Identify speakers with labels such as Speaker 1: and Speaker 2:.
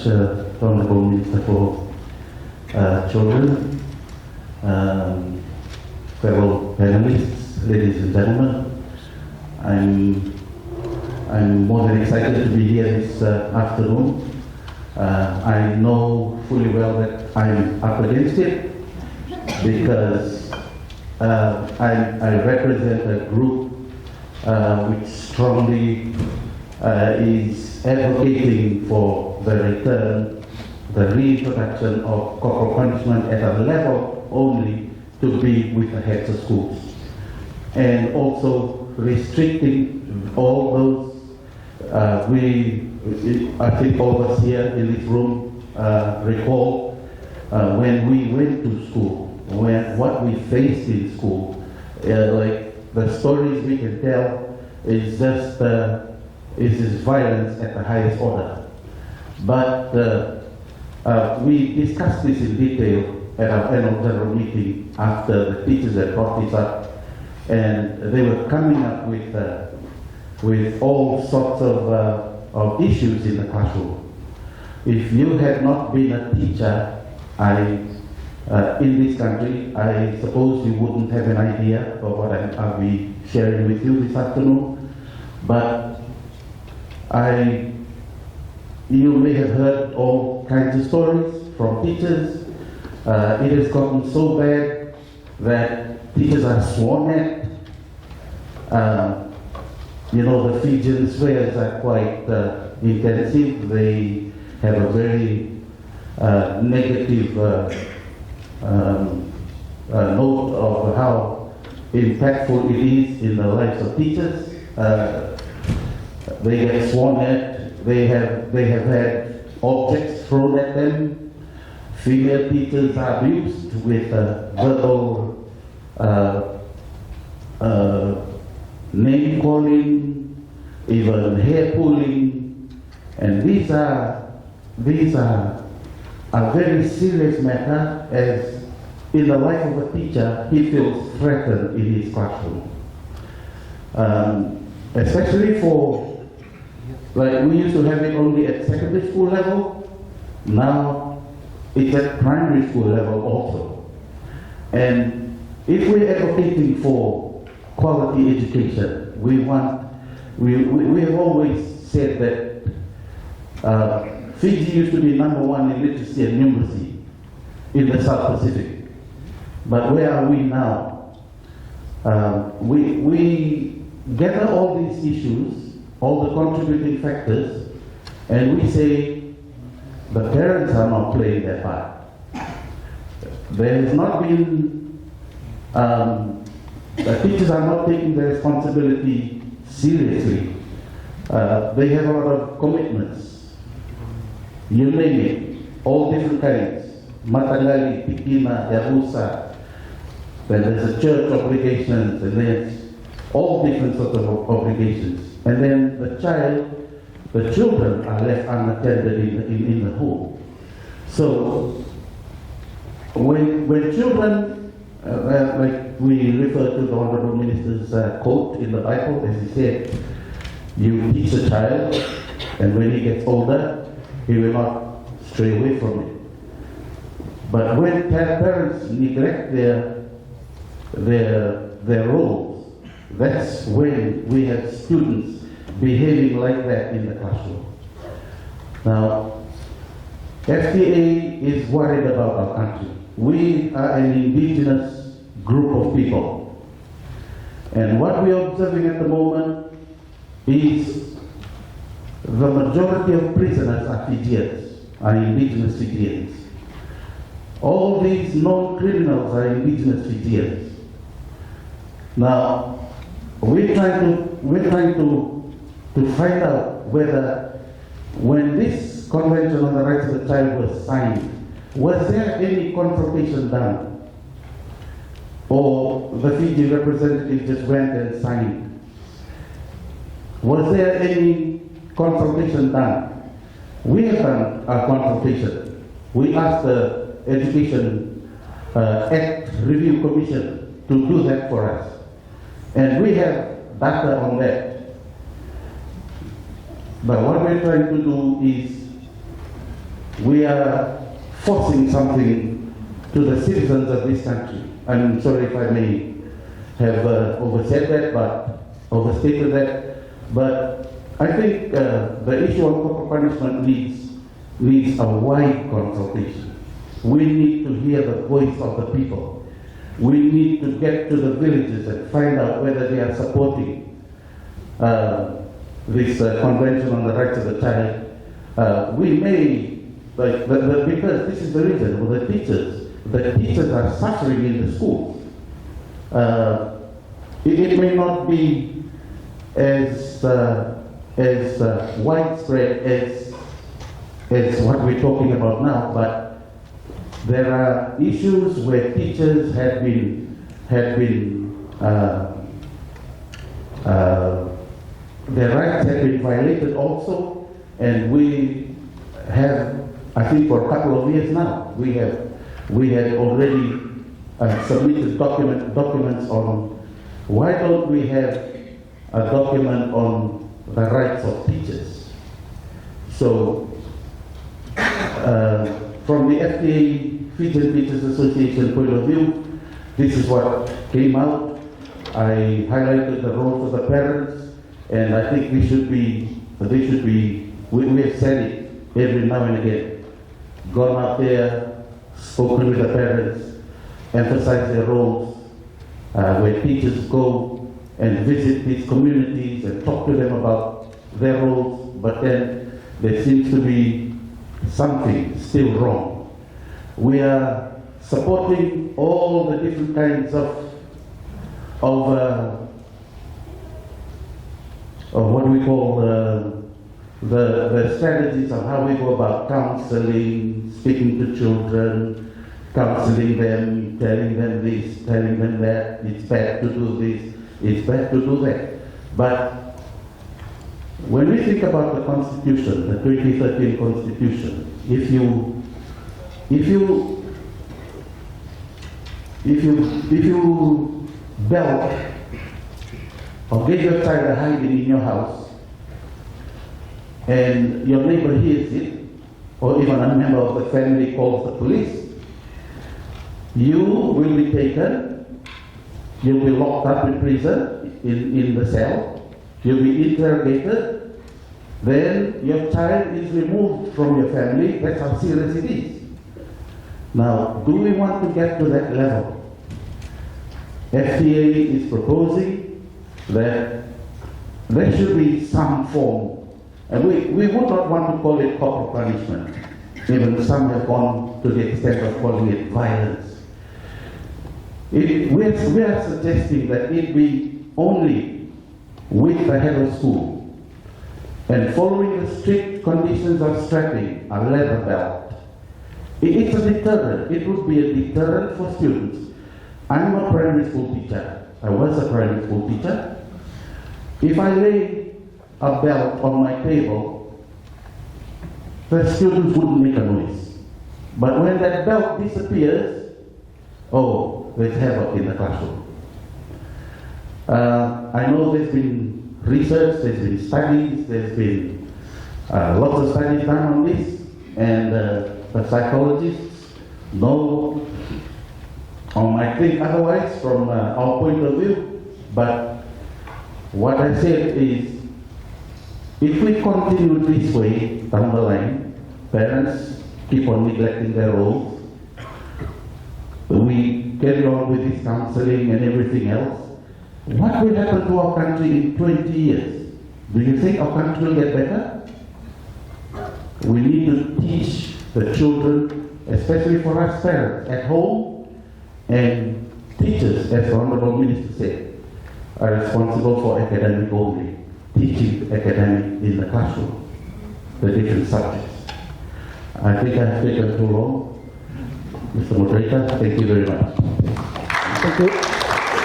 Speaker 1: much, Honorable Minister for Children, fellow panelists, ladies and gentlemen. I'm more than excited to be here this afternoon. I know fully well that I'm up against it because I represent a group which strongly is advocating for the return, the reintroduction of corporal punishment at a level only to be with the heads of schools, and also restricting all those. I think all of us here in this room recall when we went to school, what we faced in school, like the stories we can tell is just is violence at the highest order. But we discussed this in detail at our annual general meeting after the teachers had brought this up, and they were coming up with all sorts of issues in the classroom. If you had not been a teacher in this country, I suppose you wouldn't have an idea of what I'll be sharing with you this afternoon. But you may have heard all kinds of stories from teachers. It has gotten so bad that teachers are sworn at. The Fijian swears are quite intensive. They have a very negative note of how impactful it is in the lives of teachers. They get sworn at. They have had objects thrown at them. Female teachers are abused with verbal name calling, even hair pulling, and these are a very serious matter, as in the life of a teacher, he feels threatened in his classroom. Especially for, like, we used to have it only at secondary school level, now it's at primary school level also. And if we're advocating for quality education, we have always said that Fiji used to be #1 in literacy and numeracy in the South Pacific. But where are we now? We gather all these issues, all the contributing factors, and we say the parents are not playing their part. There has not been, the teachers are not taking their responsibility seriously. They have a lot of commitments. You name it, all different kinds. Matangali, Pikina, Yarusa, then there's a church obligations, and there's all different sorts of obligations. And then the children are left unattended in the home. So when children, like we refer to the Honorable Minister's quote in the Bible, as he said, you teach a child, and when he gets older, he will not stray away from it. But when parents neglect their roles, that's when we have students behaving like that in the classroom. Now, FTA is worried about our country. We are an indigenous group of people. And what we are observing at the moment is the majority of prisoners are Fijians, are indigenous Fijians. All these known criminals are indigenous Fijians. Now, we're trying to find out whether, when this Convention on the Rights of the Child was signed, was there any consultation done? Or the Fiji representative just went and signed? Was there any consultation done? We have done a consultation. We asked the Education Act Review Commission to do that for us. And we have data on that. But what we're trying to do is we are forcing something to the citizens of this country. I'm sorry if I may have overstated that, but I think the issue of corporal punishment needs a wide consultation. We need to hear the voice of the people. We need to get to the villages and find out whether they are supporting this Convention on the Rights of the Child. We may, because this is the reason, the teachers are suffering in the schools. It may not be as widespread as what we're talking about now, but there are issues where teachers have been their rights have been violated also, and we have, I think for a couple of years now, we have already submitted documents on why don't we have a document on the rights of teachers. So from the FTA Fijian Teachers Association point of view, this is what came out. I highlighted the roles of the parents, and I think we have said it every now and again, gone out there, spoken with the parents, emphasized their roles, where teachers go and visit these communities and talk to them about their roles, but then there seems to be something still wrong. We are supporting all the different kinds of what we call the strategies of how we go about counseling, speaking to children, counseling them, telling them this, telling them that, it's bad to do this, it's bad to do that. But when we think about the Constitution, the 2013 Constitution, if you belt or give your child a hiding in your house and your neighbor hears it, or even a member of the family calls the police, you will be taken, you'll be locked up in prison, in the cell, you'll be interrogated, then your child is removed from your family. That's how serious it is. Now, do we want to get to that level? FTA is proposing that there should be some form, and we would not want to call it corporal punishment. Even some have gone to the extent of calling it violence. We are suggesting that it be only with the head of school and following the strict conditions of strapping a leather belt. It's a deterrent. It would be a deterrent for students. I'm a primary school teacher. I was a primary school teacher. If I lay a belt on my table, the students wouldn't make a noise. But when that belt disappears, oh, there's havoc in the classroom. I know there's been research, there's been studies, there's been lots of studies done on this, and the psychologists know or might think otherwise from our point of view, but what I said is, if we continue this way down the line, parents keep on neglecting their roles, we carry on with this counseling and everything else, what will happen to our country in 20 years? Do you think our country will get better? We need to teach the children, especially for us parents at home, and teachers, as the Honorable Minister said, are responsible for academic only, teaching academic in the classroom, the different subjects. I think I have taken too long. Mr. Moderator, thank you very much.
Speaker 2: Thank you.